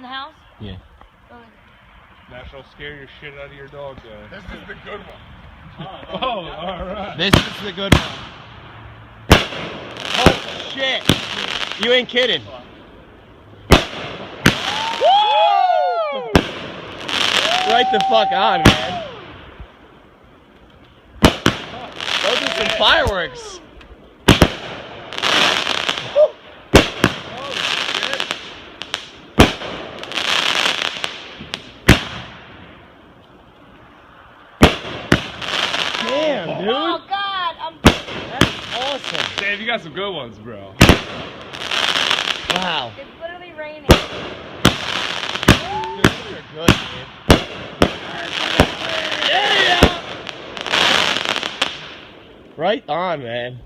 in the house? Yeah. Go in. National scare your shit out of your dog there. This is the good one. Oh, alright. This is the good one. Oh shit! You ain't kidding. Woo! Right the fuck on, man. Those are some fireworks. Damn, dude. Oh God, That's awesome. Dave, you got some good ones, bro. it's Wow. literally raining. Dude, you're good, dude. Yeah! Right on, man.